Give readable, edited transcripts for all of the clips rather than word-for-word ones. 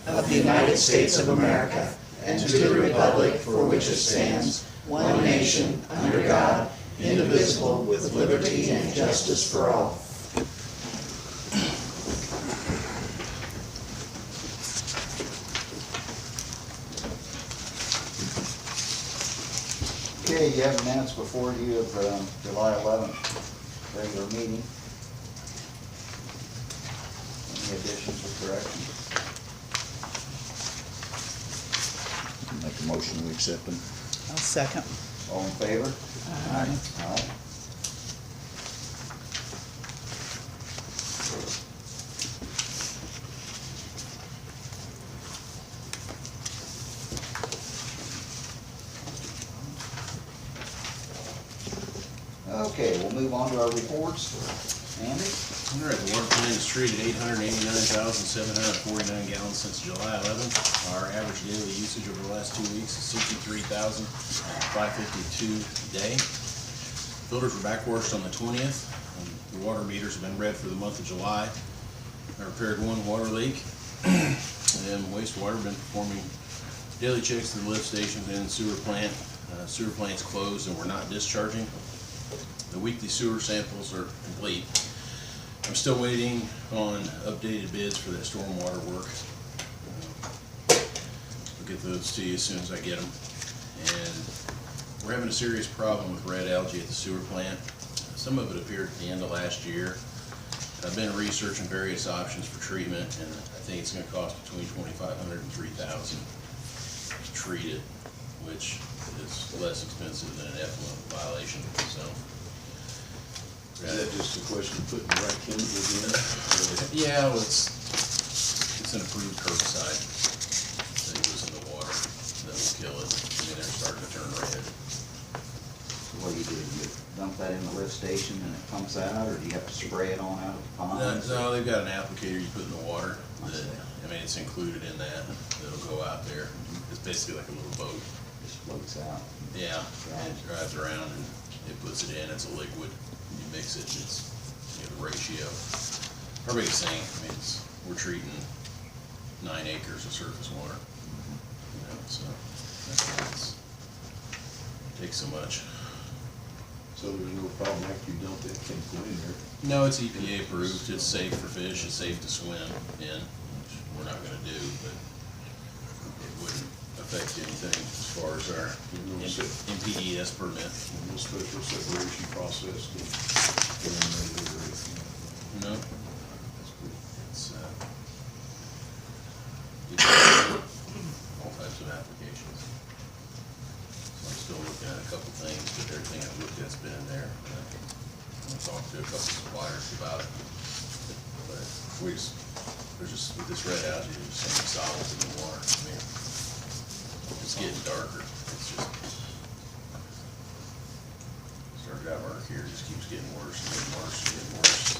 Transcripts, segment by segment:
of the United States of America and to the republic for which it stands, one nation, under God, indivisible, with liberty and justice for all. Okay, you have minutes before you of July 11th, regular meeting. Any additions or corrections? Make a motion, we accept them. I'll second. All in favor? Aye. Aye. Okay, we'll move on to our reports. Andy? All right, the water plant is treated 889,749 gallons since July 11th. Our average daily usage over the last 2 weeks is 63,552 a day. Filters were backwashed on the 20th. The water meters have been read for the month of July. I repaired one water leak. And wastewater been performing daily checks to the lift stations and sewer plant. Sewer plant's closed and we're not discharging. The weekly sewer samples are complete. I'm still waiting on updated bids for that stormwater work. I'll get those to you as soon as I get them. And we're having a serious problem with red algae at the sewer plant. Some of it appeared at the end of last year. I've been researching various options for treatment, and I think it's going to cost between $2,500 and $3,000 to treat it, which is less expensive than an effluent violation. So. Is that just a question of putting the right chemicals in? Yeah, well, it's an approved herbicide that goes in the water that will kill it. I mean, they're starting to turn red. What do? You dump that in the lift station and it pumps out, or do you have to spray it on out of the pond? No, they've got an applicator you put in the water. That, I mean, it's included in that. That'll go out there. It's basically like a little boat. Just floats out. Yeah, and it drives around and it puts it in. It's a liquid. You mix it. It's the ratio. Our biggest thing, I mean, we're treating 9 acres of surface water. So it takes so much. So there's no problem after you dump that chemical in there? No, it's EPA approved. It's safe for fish. It's safe to swim in, which we're not going to do, but it wouldn't affect anything as far as our MPDS permit. No special separation process to eliminate it or anything like that? No. That's good. It's all types of applications. So I'm still looking at a couple things, but everything I've looked at's been in there. I'm talking to a couple suppliers about it. But there's just, with this red algae, there's so many solids in the water. I mean, it's getting darker. It's just started out murky here, just keeps getting worse and getting worse and getting worse.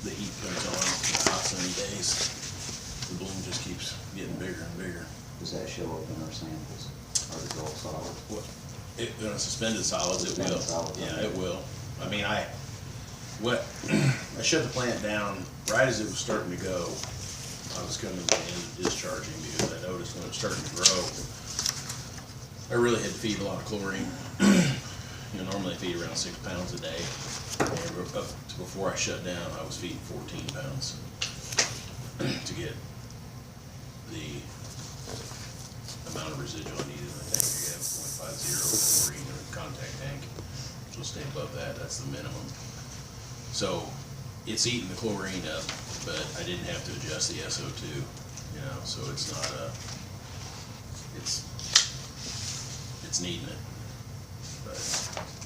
The heat comes on, the hot sunny days, the bloom just keeps getting bigger and bigger. Does that show up in our samples? Or is it all solid? What? Suspended solids, it will. Yeah, it will. I mean, I shut the plant down right as it was starting to go. I was coming to the end of discharging because I noticed when it was starting to grow, I really had to feed a lot of chlorine. Normally I feed around 6 pounds a day. And up to before I shut down, I was feeding 14 pounds to get the amount of residual I needed in the tank. You have 0.50 chlorine in a contact tank. So stay above that, that's the minimum. So it's eating the chlorine up, but I didn't have to adjust the SO2, so it's not it's needing it. But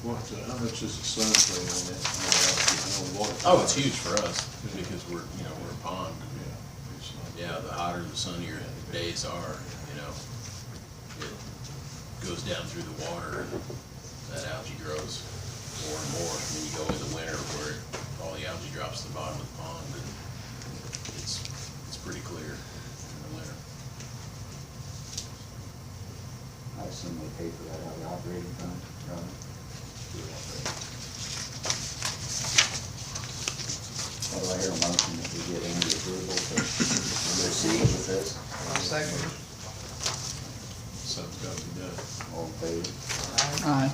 How much does the sun play on that? Water. oh, it's huge for us because we're a pond. Yeah, it's not. Yeah, the hotter the sunnier days are, it goes down through the water and that algae grows more and more. And then you go into winter where all the algae drops to the bottom of the pond, and it's pretty clear in the winter. I assume they pay for that out of the operating fund, right? How do I hear a motion if we get any approval to proceed with this? Second. Something's got to be done. All in favor? Aye.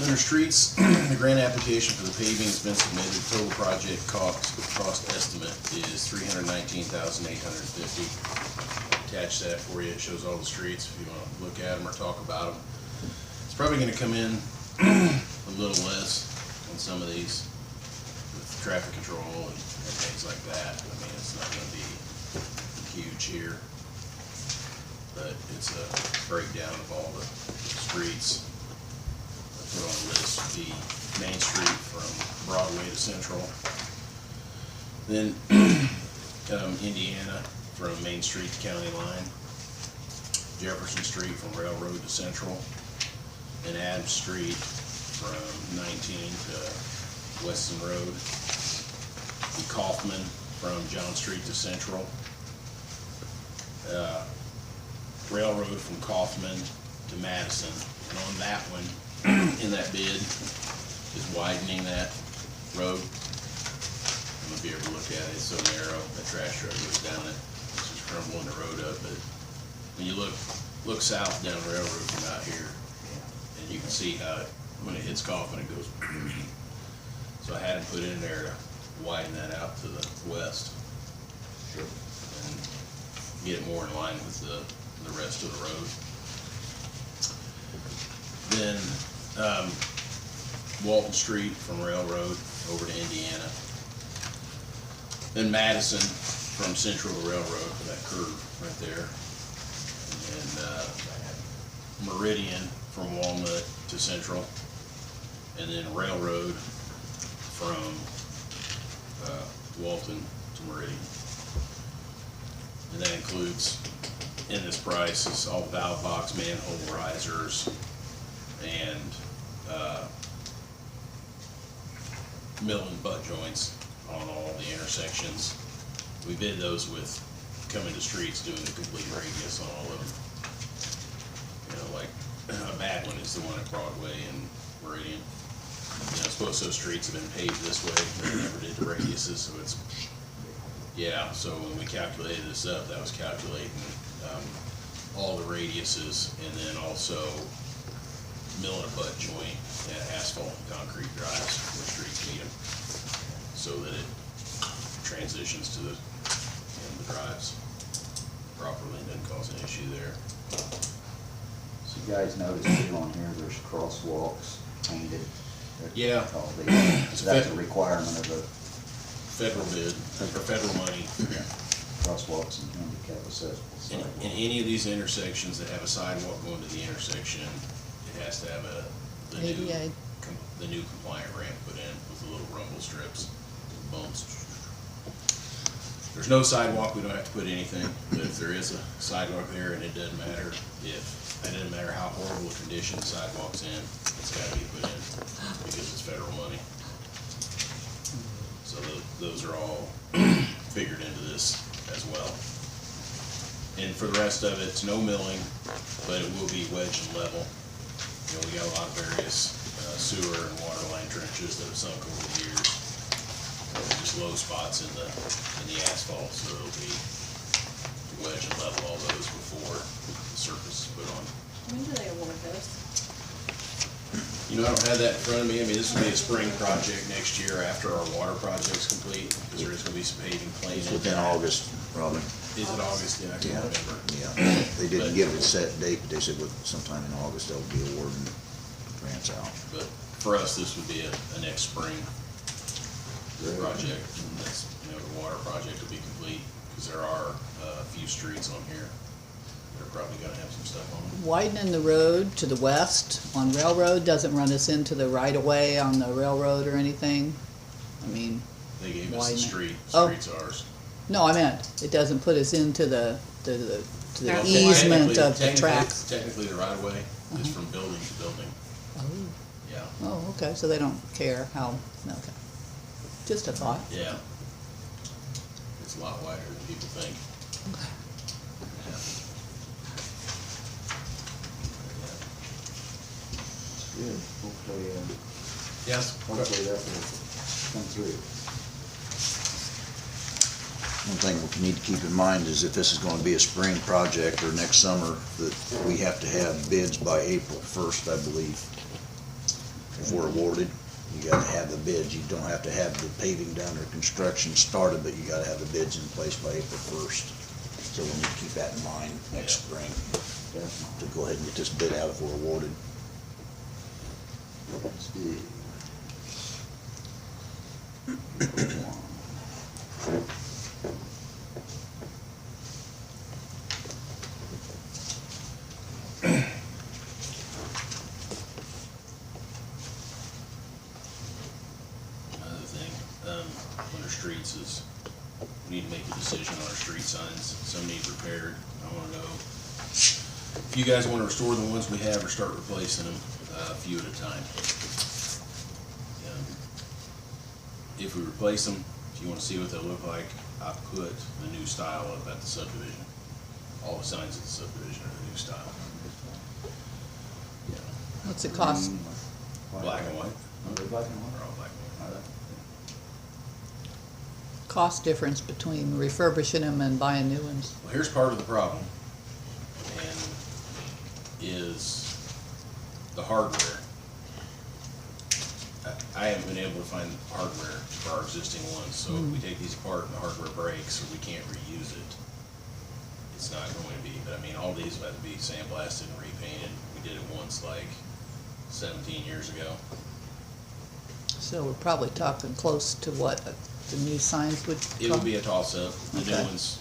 Under streets, the grant application for the paving has been submitted. Total project cost estimate is $319,850. Attach that for you. It shows all the streets if you want to look at them or talk about them. It's probably going to come in a little less on some of these with traffic control and things like that. I mean, it's not going to be huge here, but it's a breakdown of all the streets. Put on the list would be Main Street from Broadway to Central. Then Indiana from Main Street to County Line. Jefferson Street from Railroad to Central. And Adams Street from 19 to Weston Road. The Kaufman from John Street to Central. Railroad from Kaufman to Madison. And on that one, in that bid, is widening that road. I'm gonna be able to look at it, it's so narrow, that trash truck goes down it, it's just crumbling the road up, but when you look south down the railroad from out here, and you can see how it, when it hits Kaufman, it goes. So I had it put in there to widen that out to the west. Sure. And get it more in line with the rest of the road. Then Walton Street from Railroad over to Indiana. Then Madison from Central to Railroad for that curve right there. And Meridian from Walnut to Central. And then Railroad from Walton to Meridian. And that includes, in this price, is all valve box, manhole risers, and mill and butt joints on all the intersections. We bid those with Coming to Streets doing the complete radius on all of them. You know, like a bad one is the one at Broadway and Meridian. You know, suppose those streets have been paved this way, they never did the radiuses, so it's, yeah, so when we calculated this up, that was calculating all the radiuses, and then also mill and a butt joint at asphalt and concrete drives where streets meet them, so that it transitions to the drives properly and doesn't cause an issue there. So you guys notice too on here, there's crosswalks painted. Yeah. All the, that's a requirement of the Federal bid, for federal money. crosswalks and handicap accessible In sidewalks. any of these intersections that have a sidewalk going to the intersection, it has to have the ADA. new compliant ramp put in with the little rumble strips, bumps. There's no sidewalk, we don't have to put anything, but if there is a sidewalk there, and it doesn't matter how horrible a condition the sidewalk's in, it's gotta be put in, because it's federal money. So those are all figured into this as well. And for the rest of it, it's no milling, but it will be wedge and level. You know, we got a lot of various sewer and water line trenches that have sunk over the years. Just low spots in the asphalt, so it'll be wedge and level all those before the surface is put on. When do they award those? You know, I don't have that in front of me. I mean, this will be a spring project next year after our water project's complete, because there is gonna be some paving planned. It's within August, probably. Is it August? Yeah, I can't Yeah, remember. yeah. They didn't give it a set date, but they said sometime in August they'll be awarding grants out. But for us, this would be a next spring project. And that's, you know, the water project will be complete, because there are a few streets on here that are probably gonna have some stuff on them. Widening the road to the west on Railroad doesn't run us into the right-of-way on the railroad or anything? I mean, They gave us the Widen it. street, Oh. street's ours. no, I meant, it doesn't put us into the Well, easement Technically- of the tracks. Technically, the right of way is from building to building, Oh, yeah. oh, okay, so they don't care how, okay. Just a thought. Yeah. It's a lot wider than people think. Okay. Yeah. Good, hopefully, Yes. hopefully that will come through. One thing we need to keep in mind is if this is gonna be a spring project or next summer, that we have to have bids by April 1st, I believe. If we're awarded, you gotta have the bids. You don't have to have the paving done or construction started, but you gotta have the bids in place by April 1st. So we need to keep that in mind next spring, to go ahead and get this bid out if we're awarded. Let's do. Another thing, under streets is, we need to make a decision on our street signs. Some need repaired. I wanna know if you guys wanna restore the ones we have or start replacing them, a few at a time. If we replace them, if you wanna see what they'll look like, I put the new style up at the subdivision. All the signs at the subdivision are the new style. Yeah, What's it cost? black and white. Are they black and They're white? all black and white. Cost difference between refurbishing them and buying new ones? Well, here's part of the problem, and is the hardware. I haven't been able to find hardware for our existing ones, so if we take these apart and the hardware breaks, or we can't reuse it, it's not going to be, but I mean, all these have to be sandblasted and repainted. We did it once like 17 years ago. So we're probably talking close to what the new signs would cost? It would be a toss-up. The new Okay. ones,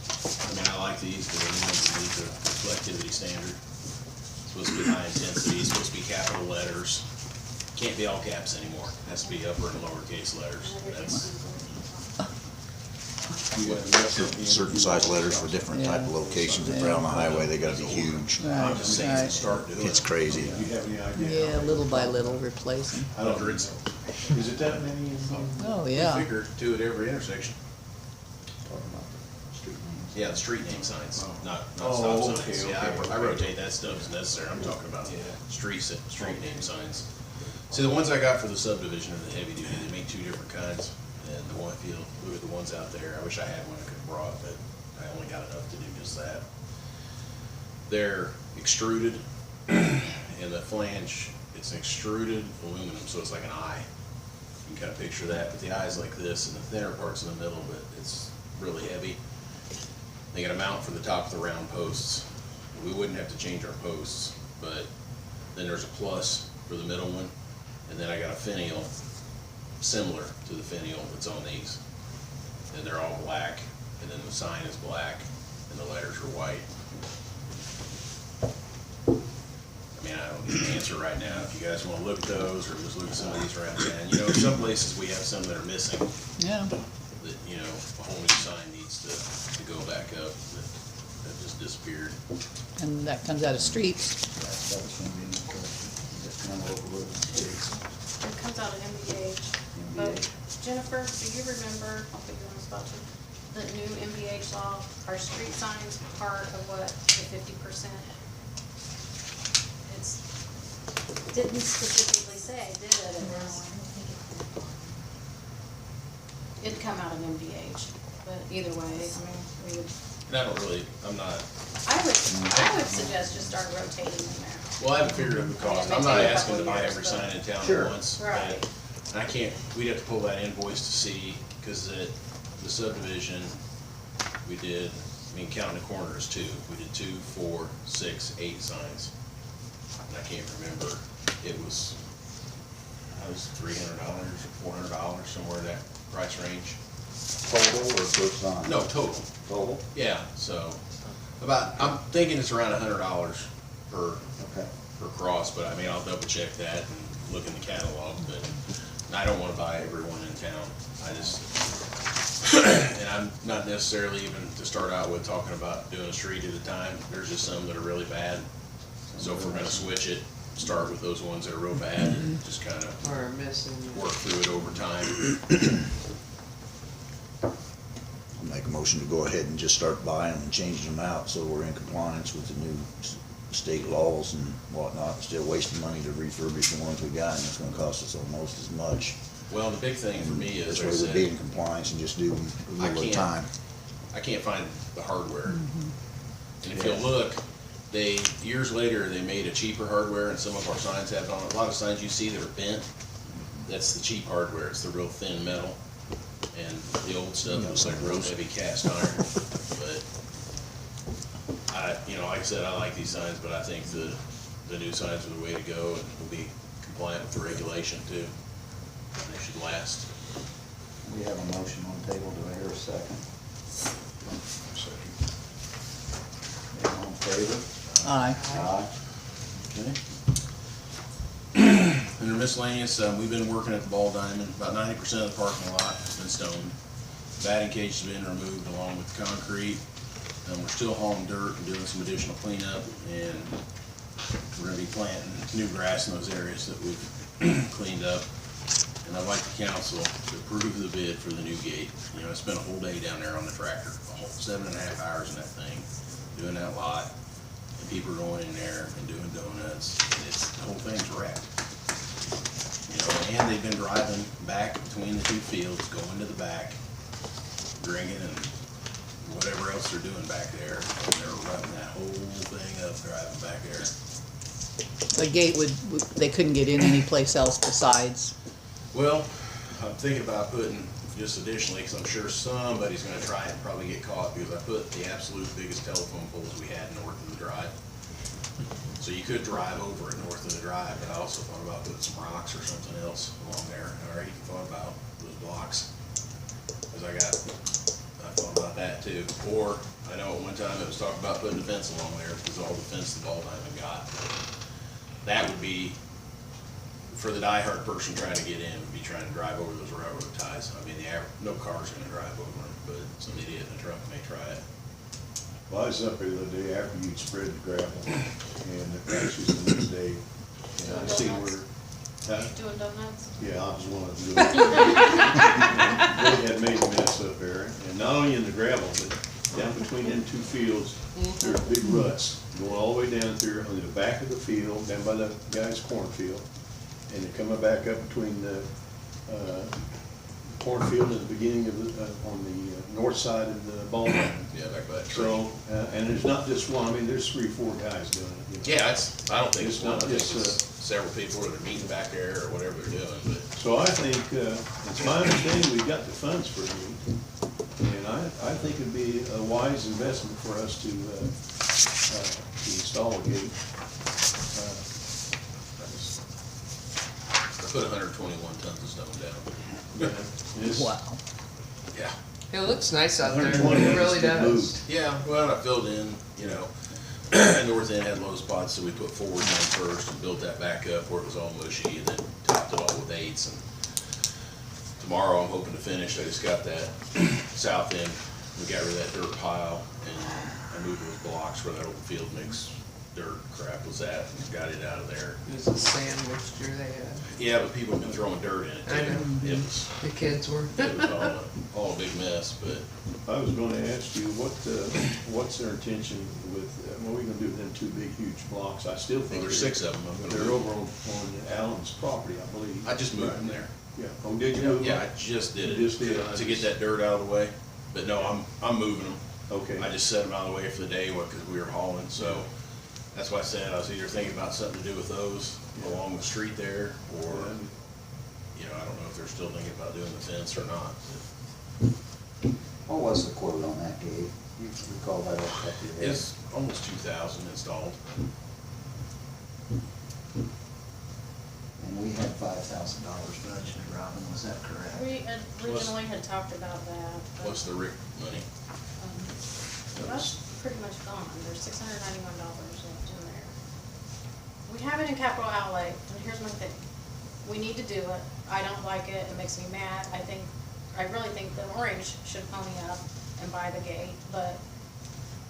I mean, I like these, but the new ones meet the reflectivity standard. It's supposed to be high intensity, it's supposed to be capital letters. Can't be all caps anymore. It has to be upper and lowercase letters. That's, Certain size letters for different type of Yeah. locations. If they're on the highway, they gotta be huge. I'm Right, just saying, right. start doing it. It's crazy. Do you have any idea? Yeah, little by little replace them. Hundreds. Is it that many in Oh, We yeah. figure two at every intersection. Talking about the street names. Yeah, the street name signs, not Oh, stop okay, signs. okay, Yeah, I okay. rotate that stuff as necessary. I'm talking about street name signs. See, the ones I got for the subdivision are the heavy duty. They make two different kinds. And the one, if you look at the ones out there, I wish I had one I could have brought, but I only got enough to do just that. They're extruded, and the flange, it's an extruded aluminum, so it's like an eye. You can kind of picture that, but the eye's like this, and the thinner part's in the middle, but it's really heavy. They got a mount for the top of the round posts. We wouldn't have to change our posts, but then there's a plus for the middle one, and then I got a finial similar to the finial that's on these. And they're all black, and then the sign is black, and the letters are white. I mean, I don't need an answer right now. If you guys wanna look at those, or just look at some of these around town, you know, in some places we have some that are missing, Yeah. that, you know, a whole new sign needs to go back up, that just disappeared. And that comes out of streets. That was gonna be my question. Just kind of overlook the streets. It comes out of MBH. But Jennifer, do you remember, I'll put you on the spot too, the new MBH law, are street signs part of what, the 50%? It's, didn't specifically say, did it? It was, it'd come out of MBH, but either way, I mean, we would, And I don't really, I'm not, I would suggest just start rotating them there. well, I haven't figured out the cost. I'm not asking to buy every sign in town Sure. at once. Right. But I can't, we'd have to pull that invoice to see, cause at the subdivision, we did, I mean, counting the corners too, we did 2, 4, 6, 8 signs. And I can't remember, it was $300 or $400, somewhere in that price range. Total or per sign? No, total, Total? yeah, so, I'm thinking it's around $100 per Okay. cross, but I mean, I'll double check that and look in the catalog, but I don't wanna buy everyone in town. I just, and I'm not necessarily even to start out with talking about doing a street at a time. There's just some that are really bad. So if we're gonna switch it, start with those ones that are real bad and just kinda Or missing. work through it over time. I'll make a motion to go ahead and just start buying them and changing them out so we're in compliance with the new state laws and whatnot. Still wasting money to refurbish the ones we got, and it's gonna cost us almost as much. Well, the big thing for me is, This like I way we'll be in said, compliance and just do a I little at a can't- time. I can't find the hardware. And if you look, years later, they made a cheaper hardware, and some of our signs have it on it. A lot of signs you see that are bent, that's the cheap hardware, it's the real thin metal. And the old stuff looks like real heavy cast iron. But like I said, I like these signs, but I think the new signs are the way to go, and will be compliant with the regulation too. And they should last. We have a motion on the table, do I hear a second? Second. All in favor? Aye. Aye. Okay. Under miscellaneous, we've been working at the Ball Diamond. About 90% of the parking lot has been stoned. Batting cage has been removed along with concrete. We're still hauling dirt and doing some additional cleanup, and we're gonna be planting new grass in those areas that we've cleaned up. And I'd like the council to approve the bid for the new gate. I spent a whole day down there on the tractor, a whole 7.5 hours in that thing, doing that lot. And people are going in there and doing donuts, and the whole thing's wrecked. And they've been driving back between the two fields, going to the back, drinking and whatever else they're doing back there. And they're running that whole thing up, driving back there. The gate they couldn't get in any place else besides. Well, I'm thinking about putting just additionally, because I'm sure somebody's gonna try and probably get caught, because I put the absolute biggest telephone poles we had north of the drive. So you could drive over it north of the drive, but I also thought about putting some rocks or something else along there. I already thought about those blocks, because I thought about that too. Or, I know at one time it was talking about putting a fence along there, because all the fence the Ball Diamond got. That would be, for the diehard person trying to get in, would be trying to drive over those railroad ties. I mean, no car's gonna drive over them, but some idiot in a truck may try it. Well, I was up here the day after you'd spread the gravel, and it actually was the next day, and I see where, Doing donuts? yeah, I was one of them doing it. They had made a mess up there, and not only in the gravel, but down between them two fields, there's big ruts going all the way down through on the back of the field, down by the guy's cornfield, and they're coming back up between the cornfield at the beginning of the, on the north side of the ball diamond. Yeah, back by that tree. So, and there's not just one, I mean, there's 3 or 4 guys doing it. Yeah, I don't think It's it's one, I not think just, it's several people that are meeting back there or whatever they're doing, but. So I think, it's my understanding we've got the funds for it. And I think it'd be a wise investment for us to install a gate. I put 121 tons of stone down. It's- Wow. Yeah. It looks nice out there, 120 it really is good move. does. Yeah, well, I filled in, north end had low spots, so we put 4 down first and built that back up where it was all mushy, and then topped it all with 8s. And tomorrow I'm hoping to finish. I just got that south end. We got rid of that dirt pile, and I moved those blocks where that old field mix dirt crap was at, and got it out of there. It was a sand mixture they had. Yeah, but people have been throwing dirt in it too. I know. It was The kids were. all a big mess, but I was gonna ask you, what's their intention with, what are we gonna do with them 2 big, huge blocks? I still think there's 6 of them. I'm gonna they're move. over on Allen's property, I believe. I just moved them there. Yeah, oh, did you move them? Yeah, I just did it. You just did, To get that dirt out of the way. But no, I'm moving them. Okay. I just set them out of the way for the day, because we were hauling, so that's why I said I was either thinking about something to do with those along the street there, or, I don't know if they're still thinking about doing the fence or not. What was the quote on that, Gabe? You recall that off the top of your head? It's almost 2,000 installed. And we had $5,000 budgeted, Robin, was that correct? We originally had talked about that, but, Plus the RIC money. that's pretty much gone. There's $691 left in there. We have it in capital outlay, and here's my thing. We need to do it. I don't like it. It makes me mad. I really think the Orange should pony up and buy the gate, but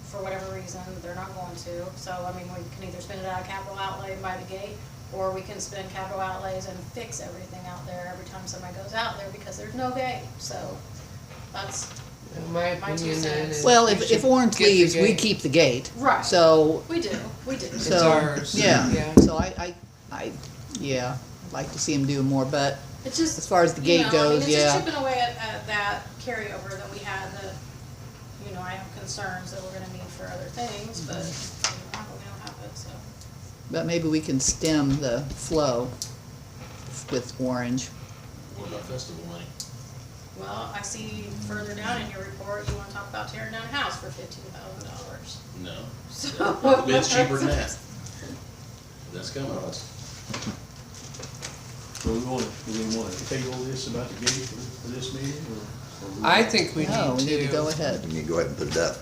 for whatever reason, they're not going to. So, I mean, we can either spend it out of capital outlay and buy the gate, or we can spend capital outlays and fix everything out there every time somebody goes out there, because there's no gate. So, that's, My My 2 opinion then cents. is. Well, we if should Orange get the leaves, we gate. keep the gate. right. So, We do. It's so, ours. yeah, Yeah. so I'd like to see him do more, but It's just, as far as the gate I mean, goes, it's yeah. just chipping away at that carryover that we had, you know, I have concerns that we're gonna need for other things, but we don't have it, so. But maybe we can stem the flow with orange. What about festival money? Well, I see further down in your report, you wanna talk about tearing down a house for $15,000. No. So. The bid's cheaper than that. That's coming. So do we want to table this about the gate for this meeting, or? I think we No, we need to go to, ahead. We need to go ahead and put it up.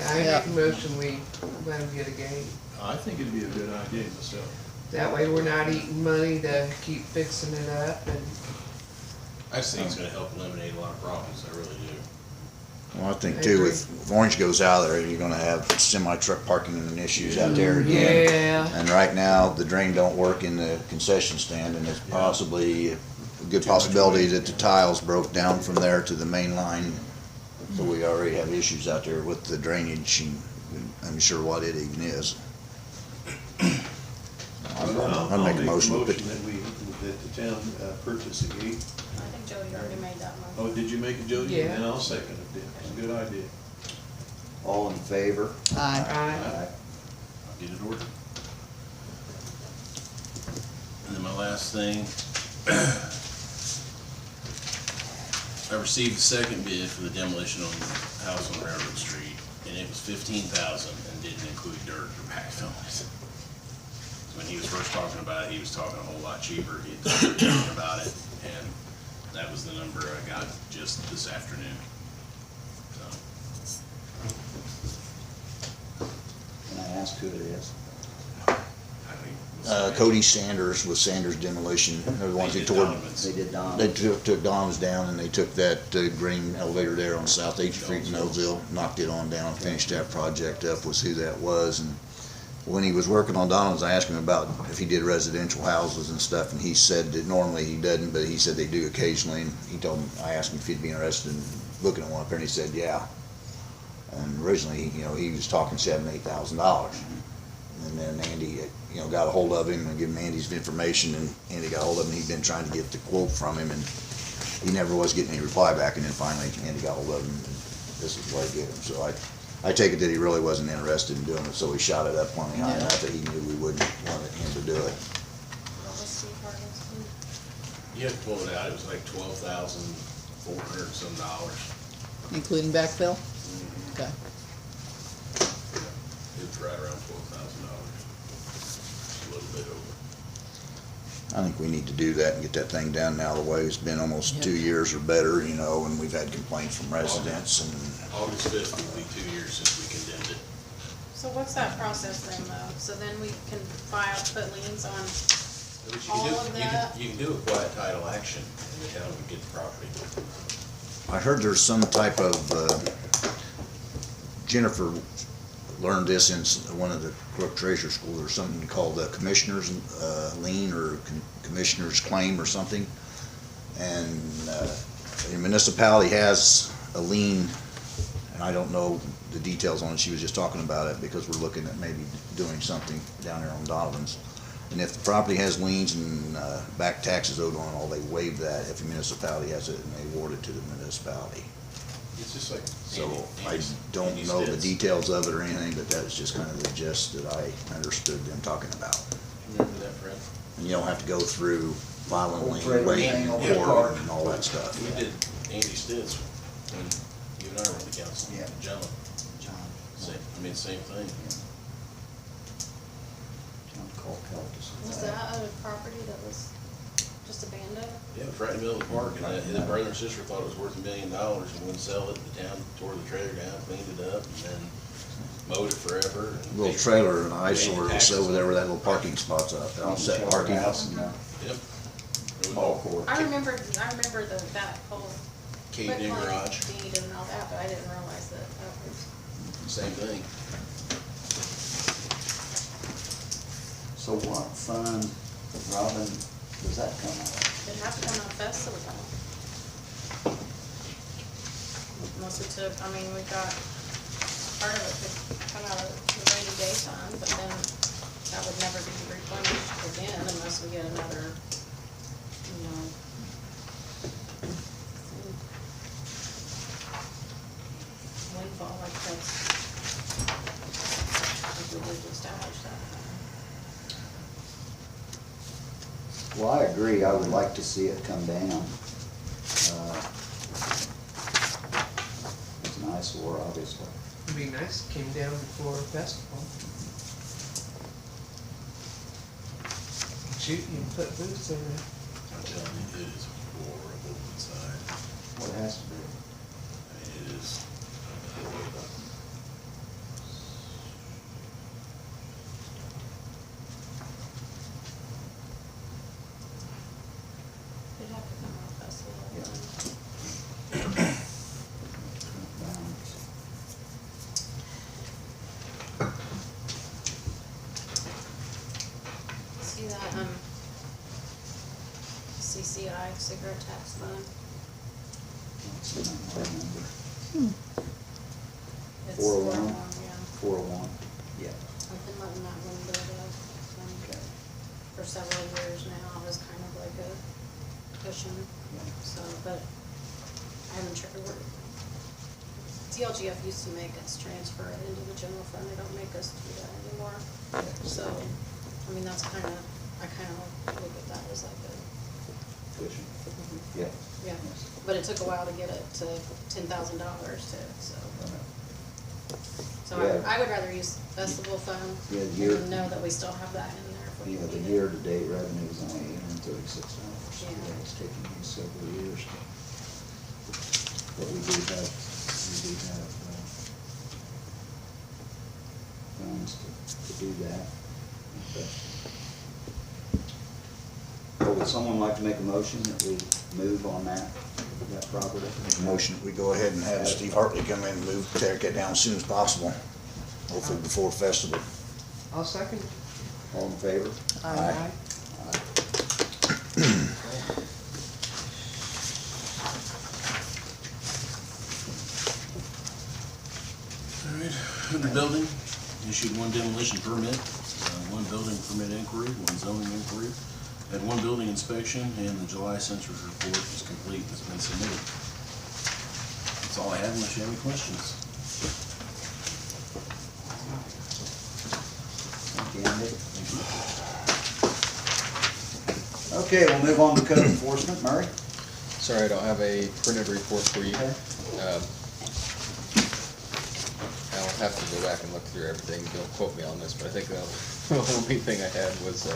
I make a motion, we let them get a gate. I think it'd be a good idea myself. That way we're not eating money to keep fixing it up and, I just think it's gonna help eliminate a lot of problems, I really do. Well, I think I too, agree. if Orange goes out there, you're gonna have semi-truck parking and issues out there again. yeah. And right now, the drain don't work in the concession stand, and there's possibly a good possibility that the tiles broke down from there to the main line. So we already have issues out there with the drainage, and I'm sure what it even is. I'll make a motion. That the town purchase a gate. I think Jody already made that motion. Oh, did you make it, Jody? Yeah. Then I'll second it then. It's a good idea. All in favor? Aye. Aye. I'll get it ordered. And then my last thing, I received the second bid for the demolition on the house on Railroad Street, and it was $15,000 and didn't include dirt or backfill in it. When he was first talking about it, he was talking a whole lot cheaper. He had talked about it, and that was the number I got just this afternoon. So, Can I ask who it is? I think. Cody Sanders with Sanders Demolition, they're the ones who They did tore. Donovan's. They did Don. They took Don's down, and they took that green elevator there on South 8th Street in Noville, knocked it on down, finished that project up, was who that was. And when he was working on Donald's, I asked him about if he did residential houses and stuff, and he said that normally he doesn't, but he said they do occasionally. And he told me, I asked him if he'd be interested in looking at one up there, and he said, yeah. And originally, he was talking $7,000 to $8,000. And then Andy, got a hold of him and gave him Andy's information, and Andy got a hold of him, and he'd been trying to get the quote from him, and he never was getting any reply back, and then finally Andy got a hold of him, and this is what he gave him. So I take it that he really wasn't interested in doing it, so we shot it up plenty high enough that he knew we wouldn't want him to do it. What was Steve Harden's bid? You have to pull it out, it was like $12,400 and some dollars. Including backfill? Okay. It was right around $12,000, a little bit over. I think we need to do that and get that thing down now the way it's been almost Yep. 2 years or better, and we've had complaints from residents and. August 5th will be 2 years since we condemned it. So what's that process then though? So then we can put liens on, But All of that? You can do a quiet title action, and the town would get the property. I heard there's some type of, Jennifer learned this in one of the clerk treasurer schools, there's something called the commissioner's lien or commissioner's claim or something. And the municipality has a lien, and I don't know the details on it, she was just talking about it because we're looking at maybe doing something down there on Donovan's. And if the property has liens and back taxes owed on it, all, they waive that if the municipality has it and they award it to the municipality. It's just like. So I don't know the details of it or anything, but that's just kind of the gist that I understood them talking about. Remember that, Fred? And you don't have to go through filing Old lien, trailer waiting hang in over the court car. and all that stuff. We did Andy Stitz when you and I were on the council. Yeah. John, John. same thing. John called Celtus. was that a property that was just abandoned? Yeah, it was right in the middle of the park, and his brother and sister thought it was worth $1 million and wouldn't sell it. The town tore the trailer down, cleaned it up, and then mowed it forever. and Little paid- trailer and paid eyesore that's taxes. over there where that little parking spot's up, offset parking. House and Yep. ball court. I remember that whole Caved in quitclaim garage, deed and all that, but I didn't realize that was. same thing. So what fund, Robin, does that come out of? It'd have to come out of festival. Unless we took, we got, part of it could come out of the rainy day fund, but then that would never be replenished again unless we get another, windfall like Well, I agree, I would like to see it come down. It's an eyesore, obviously. It'd be nice if it came down before festival. Shoot, you can put boots in there. I'm telling you, it is horrible inside. Well, it has to be. I mean, it is horrible. You'd have to come out festival. Yeah. See that, CCI, cigarette tax fund? That's not my number. It's 401? 401, yeah. 401, yeah. I've been letting that one build up, Okay. for several years now, as kind of like a cushion, so, but I haven't TLGF used to make us transfer it into the general fund, they don't make us do that anymore. So, I mean, that's kind of, I kind of look at that as like a, Cushion. Yeah. yeah, Yes. but it took a while to get it to $10,000 too, so. So Yeah. I would rather use festival fund Yeah, the year- and know that we still have that in there if we Yeah, the need it. year-to-date revenue is only $836. Yeah. It's taking me several years. But we do have funds to do that. Okay. Well, would someone like to make a motion that we move on that property? Make a motion, we go ahead and have Steve Hartley come in and move, tear it down as soon as possible. Hopefully before festival. I'll second. All in favor? Aye. All right, under building, issued one demolition permit, one building permit inquiry, one zoning inquiry, had one building inspection, and the July census report is complete, has been submitted. That's all I have unless you have any questions. Thank you, Andy. Okay, we'll move on to code enforcement. Murray? Sorry, I don't have a printed report for you. I'll have to go back and look through everything, don't quote me on this, but I think the only thing I had was,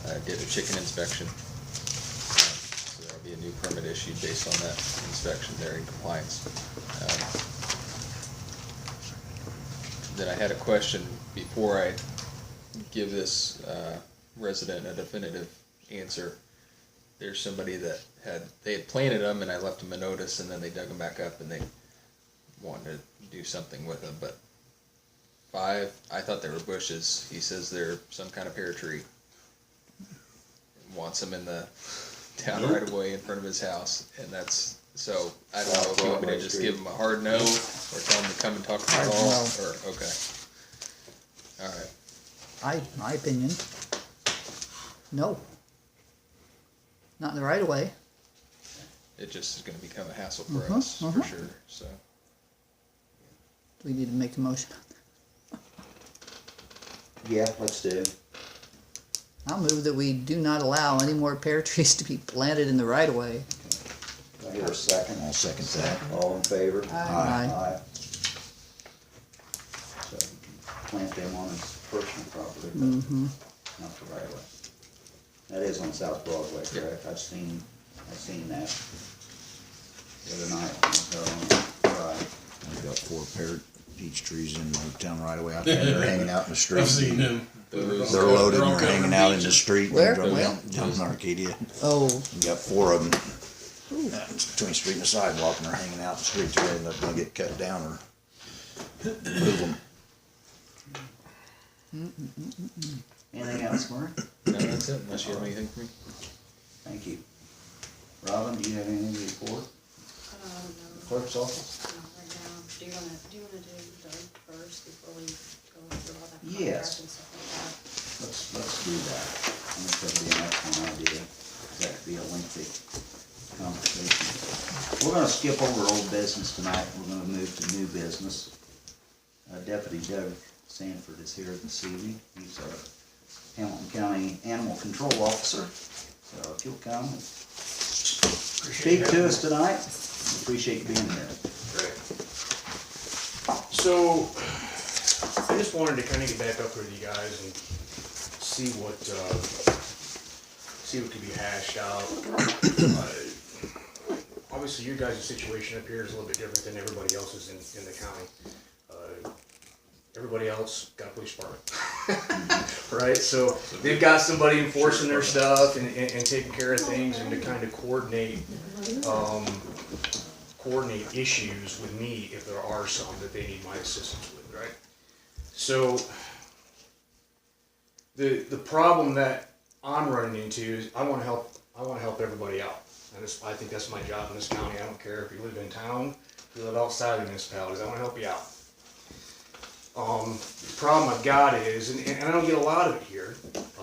I did a chicken inspection. So there'll be a new permit issued based on that inspection, they're in compliance. Then I had a question before I give this resident a definitive answer. There's somebody that they had planted them and I left them a notice and then they dug them back up and they wanted to do something with them, but I thought they were bushes. He says they're some kind of pear tree. Wants them in the town right away in front of his house, and that's, so I don't know if you want me to just give him a hard no, or tell him to come and talk to Hard us all, no. or, okay. Alright, My opinion, no. Not in the right of way. it just is gonna become a hassle for Mhm, us, for mhm. sure, so. We need to make the motion. Yeah, let's do. I'll move that we do not allow any more pear trees to be planted in the right of way. Do I hear a second? I'll second that. All in favor? Aye. Aye. So you can plant them on his personal property, but Mm-hmm. not the right way. That is on South Broadway, correct? I've seen that the other night when I was out on the ride. We've got 4 pear peach trees in the town right away out there, they're hanging out in the street. I've seen them. Those- They're loaded all and they're covered hanging out in the beaches. street. Where? Down Where? down in Arcadia. Oh, We got 4 of them. It's between the street and the sidewalk, and they're hanging out in the street. They're either gonna get cut down or move them. Anything else, Murray? No, that's it, unless you have anything for me? Thank you. Robin, do you have anything to report? No, Clerk's office? not right now. Do you wanna do Doug first before we go through all that Yes. contract and stuff like Let's do that. I think that'd be an excellent idea. That could be a lengthy conversation. We're gonna skip over old business tonight. We're gonna move to new business. Deputy Doug Sanford is here this evening. He's our Hamilton County Animal Control Officer. So if you'll come and speak to us tonight, we appreciate you being here. Great. So, I just wanted to kind of get back up with you guys and see what could be hashed out. Obviously, your guys' situation up here is a little bit different than everybody else's in the county. Everybody else got a police department, right? So they've got somebody enforcing their stuff and taking care of things and to kind of coordinate issues with me if there are some that they need my assistance with, right? So the problem that I'm running into is I want to help everybody out. And I think that's my job in this county. I don't care if you live in town, if you live outside the municipalities, I want to help you out. The problem I've got is, and I don't get a lot of it here,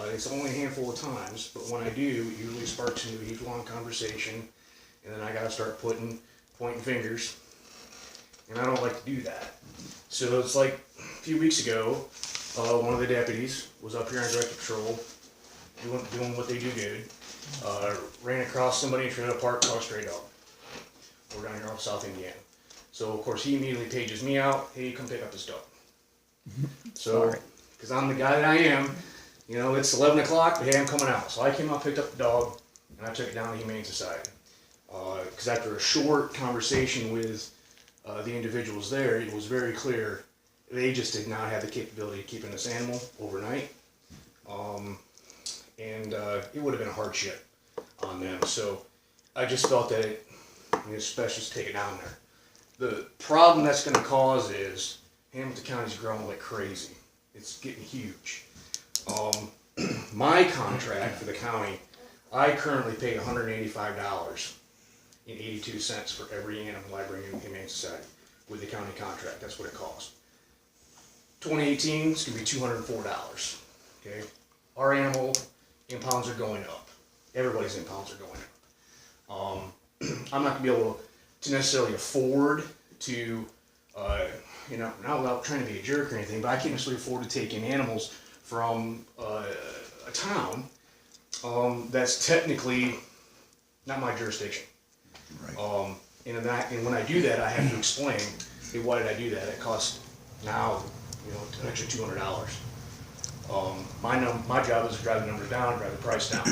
it's only a handful of times, but when I do, it usually sparks into a huge long conversation, and then I gotta start pointing fingers, and I don't like to do that. So it's like a few weeks ago, one of the deputies was up here on direct patrol, doing what they do good, ran across somebody in a trailer park, caught a stray dog. We're down here off South Indiana. So of course he immediately pages me out, hey, come pick up this dog. So, because I'm the guy that I am, you know, it's 11 o'clock, but hey, I'm coming out. So I came out, picked up the dog, and I took it down to Humane Society. Because after a short conversation with the individuals there, it was very clear they just did not have the capability of keeping this animal overnight. And it would have been a hardship on them. So I just felt that it's best just take it down there. The problem that's going to cause is Hamilton County's growing like crazy. It's getting huge. My contract for the county, I currently pay $185 and 82 cents for every animal I bring in the Humane Society with the county contract. That's what it costs. 2018 is going to be $204. Okay, our animal impounds are going up. Everybody's impounds are going up. I'm not going to be able to necessarily afford to. You know, not without trying to be a jerk or anything, but I can't necessarily afford to take in animals from a town that's technically not my jurisdiction. Right. And when I do that, I have to explain, hey, why did I do that? It costs now, you know, an extra $200. My job is to drive the numbers down, drive the price down.